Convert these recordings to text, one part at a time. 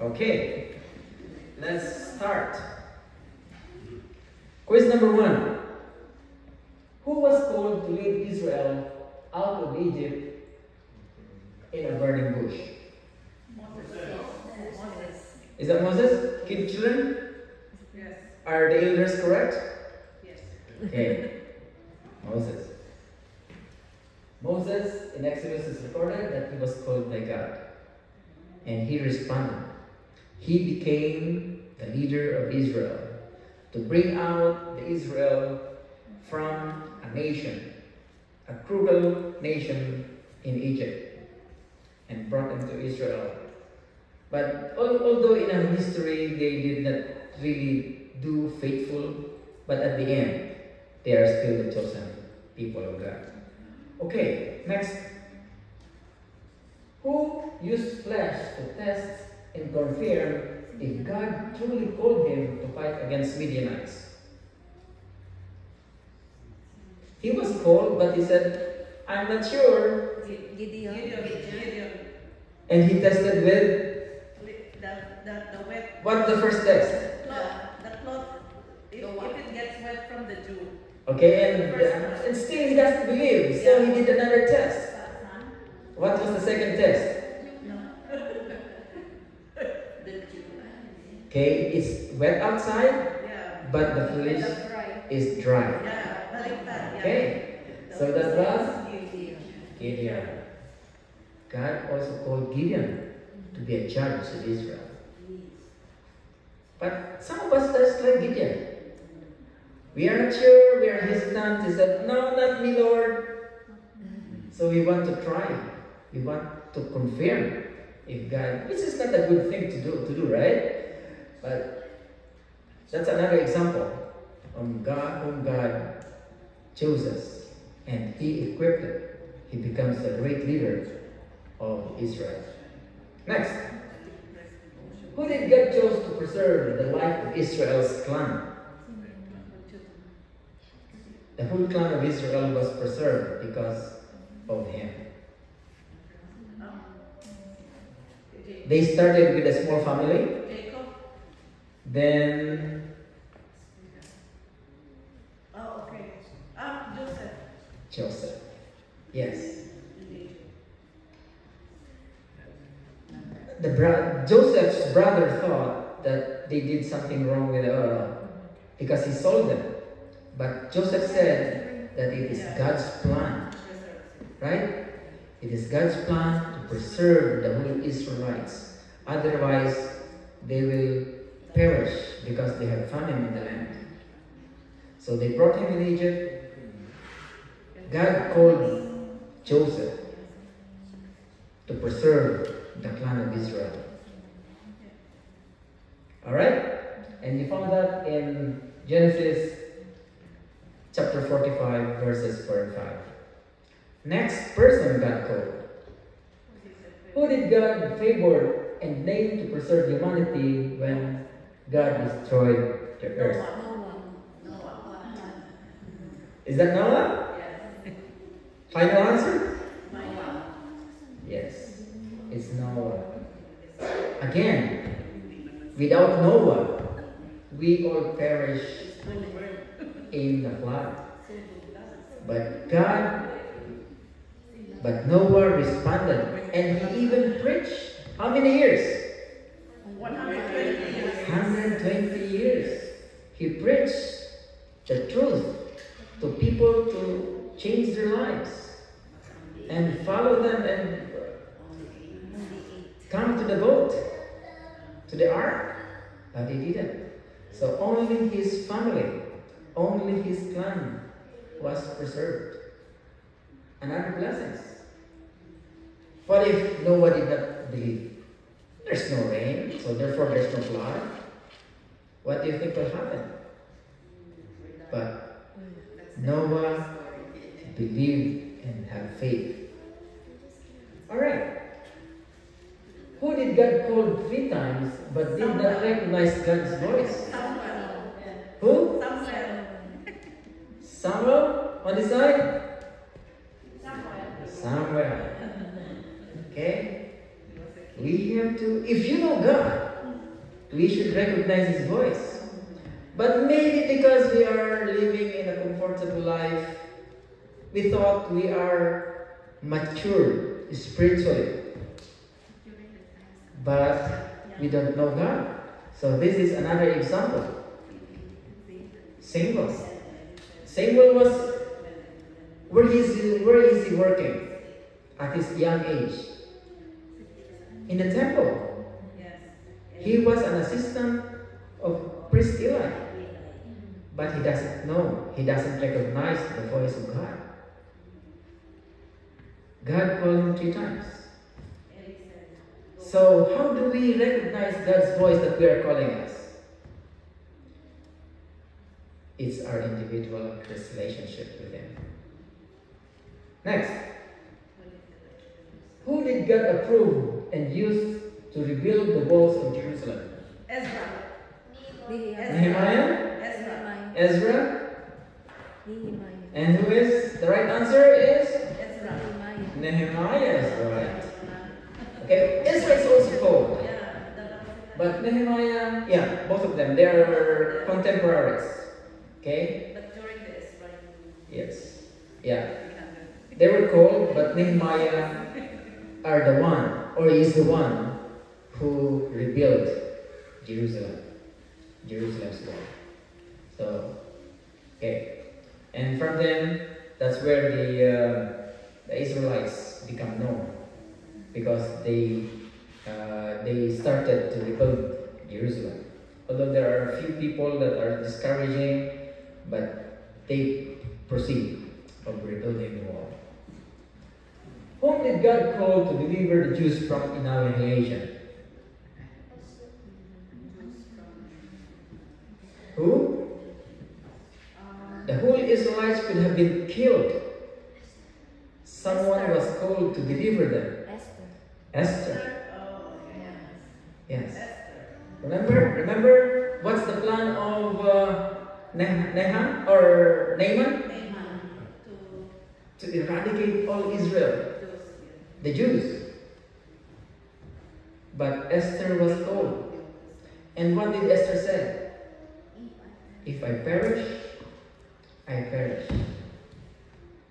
Okay, let's start. Quiz number 1. Who was called to lead Israel out of Egypt in a burning bush? Moses. Is that Moses? Kid children? Yes. Are the elders correct? Yes. Okay. Moses. Moses in Exodus is recorded that he was called by God. And he responded. He became the leader of Israel to bring out the Israel from a nation, a cruel nation in Egypt, and brought them to Israel. But although in our history they did not really do faithful, but at the end, they are still the chosen people of God. Okay, next. Who used flesh to test and confirm if God truly called him to fight against Midianites? He was called, but he said, I'm not sure. Gideon. And he tested with, The wet. what's the first test? The cloth. If it gets wet from the dew. Okay, and still he doesn't believe, so he did another test. What was the second test? The dew. Okay, it's wet outside, Yeah. but the flesh is dry. Yeah. Like that. Yeah. Okay, so that was Gideon. Gideon. God also called Gideon to be a judge of Israel. But some of us just like Gideon. We are not sure, we are hesitant. He said, no, not me, Lord. So we want to try. We want to confirm if God, which is not a good thing to do, right? But that's another example of God, whom God chooses and He equipped him. He becomes a great leader of Israel. Next. Who did God choose to preserve the life of Israel's clan? The whole clan of Israel was preserved because of him. They started with a small family. Jacob. Then Oh, okay. Joseph. Joseph. Yes. Joseph's brother thought that they did something wrong with because he sold them. But Joseph said that it is God's plan. Right? It is God's plan to preserve the whole Israelites. Otherwise, they will perish because they have famine in the land. So they brought him in Egypt. God called Joseph to preserve the clan of Israel. Alright? And you found that in Genesis chapter 45, verses 4 and 5. Next person God called. Who did God favor and name to preserve humanity when God destroyed the earth? Noah. Is that Noah? Yes. Final answer? Noah. Yes, it's Noah. Again, without Noah, we all perish in the flood. But Noah responded, and he even preached. How many years? 120 years. 120 years. He preached the truth to people to change their lives and follow them and come to the boat, to the ark. But he didn't. So only his family, only his clan was preserved. Another blessings. What if Noah did not believe? There's no rain, so therefore there's no flood. What do you think will happen? But Noah believed and had faith. Alright. Who did God call 3 times but did not recognize God's voice? Who? Samuel on the side? Samuel. Okay? We have to, if you know God, we should recognize His voice. But maybe because we are living in a comfortable life, we thought we are mature spiritually. But we don't know God. So this is another example. Samuel. Samuel was, where is he working at his young age? In the temple. He was an assistant of priest Eli. But he doesn't know, he doesn't recognize the voice of God. God called him 3 times. So how do we recognize God's voice that we are calling us? It's our individual relationship with Him. Next. Who did God approve and use to rebuild the walls of Jerusalem? Ezra. Nehemiah? Ezra. Ezra? Nehemiah. And who is? The right answer is? Ezra. Nehemiah is right. Okay, Ezra is also called. But Nehemiah, yeah, both of them, they are contemporaries. Okay? But during the Ezra. Yes. Yeah. They were called, but Nehemiah are the one, or is the one, who rebuilt Jerusalem's wall. So, okay. And from them, that's where the Israelites become known. Because they started to rebuild Jerusalem. Although there are a few people that are discouraging, but they proceed of rebuilding the wall. Whom did God call to deliver the Jews from annihilation? Who? The whole Israelites could have been killed. Someone was called to deliver them. Esther. Oh, Yes. Remember what's the plan of Naaman? To eradicate all Israel, the Jews. But Esther was called. And what did Esther say? If I perish, I perish.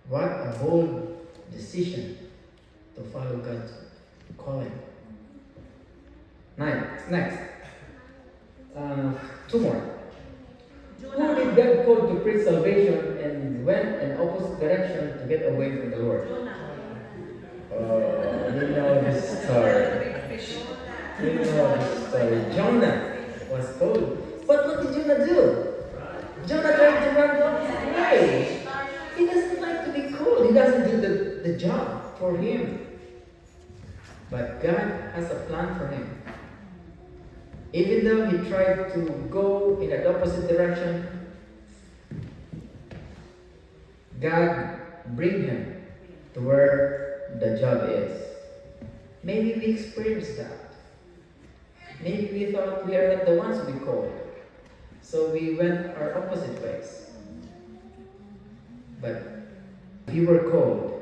What a bold decision to follow God's calling. Next. 2 more. Who did God call to preach salvation and went in opposite direction to get away from the Lord? Oh, you know this story. You know this story. Jonah was called. But what did Jonah do? Jonah tried to run the opposite way. He doesn't like to be called. He doesn't do the job for him. But God has a plan for him. Even though he tried to go in the opposite direction, God bring him to where the job is. Maybe we experienced that. Maybe we thought we are not the ones we called. So we went our opposite ways. But if you were called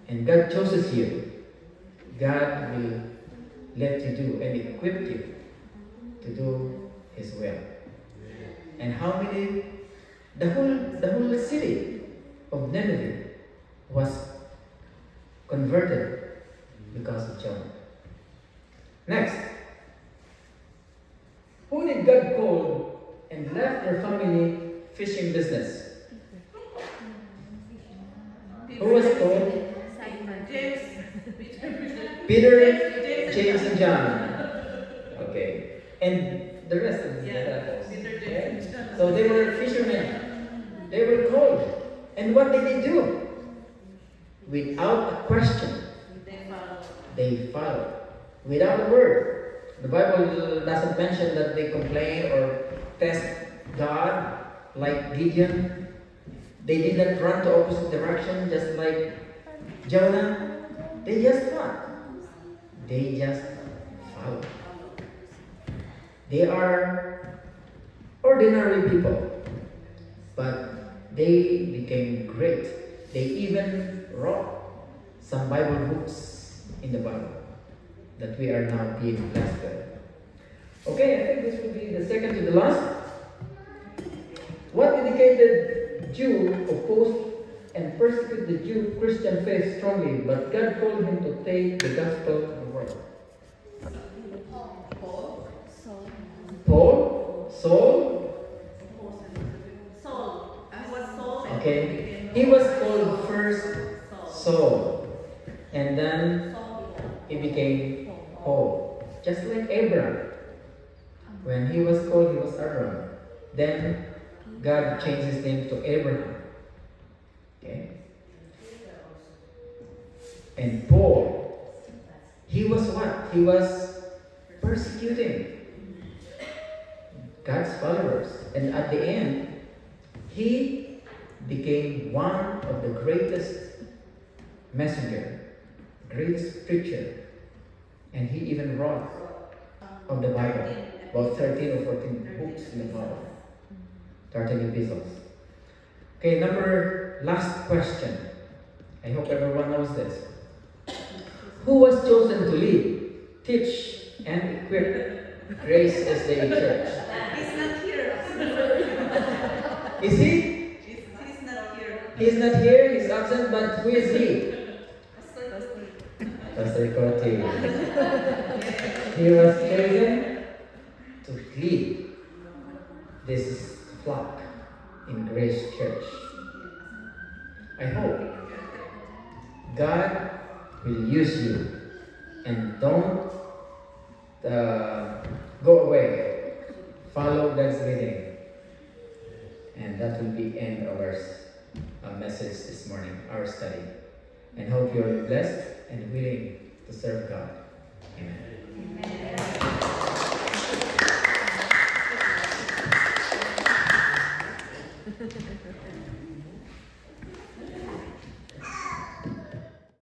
and God chooses you, God will let you do and equip you to do His will. And how many? The whole city of Nineveh was converted because of Jonah. Next. Who did God call and left their family fishing business? Who was called? James. Peter, James, and John. Okay. And the rest of the disciples. Peter, James, Okay? and John. So they were fishermen. They were called. And what did they do? Without a question, they followed. Without a word. The Bible doesn't mention that they complain or test God like Gideon. They did not run to opposite direction just like Jonah. They just what? They just followed. They are ordinary people, but they became great. They even wrote some Bible books in the Bible that we are now being blessed with. Okay, I think this will be the second to the last. What dedicated Jew opposed and persecuted the Jew Christian faith strongly, but God called him to take the gospel to the world? Paul? Saul? He was Saul. Okay. He was called first Saul. And then he became Paul. Just like Abraham. When he was called, he was Abram. Then God changed his name to Abraham. Okay? And Paul, he was what? He was persecuting God's followers. And at the end, he became one of the greatest messenger, greatest preacher. And he even wrote of the Bible, about 13 or 14 books in the Bible, 13 epistles. Okay, last question. I hope everyone knows this. Who was chosen to lead, teach, and equip Grace SDA Church? He's not here. Is he? He's not here. He's not here, he's absent, but who is he? Pastor Cody. He was chosen to lead this flock in Grace Church. I hope God will use you and don't go away. Follow God's leading. And that will be end of our message this morning, our study. And hope you are blessed and willing to serve God. Amen.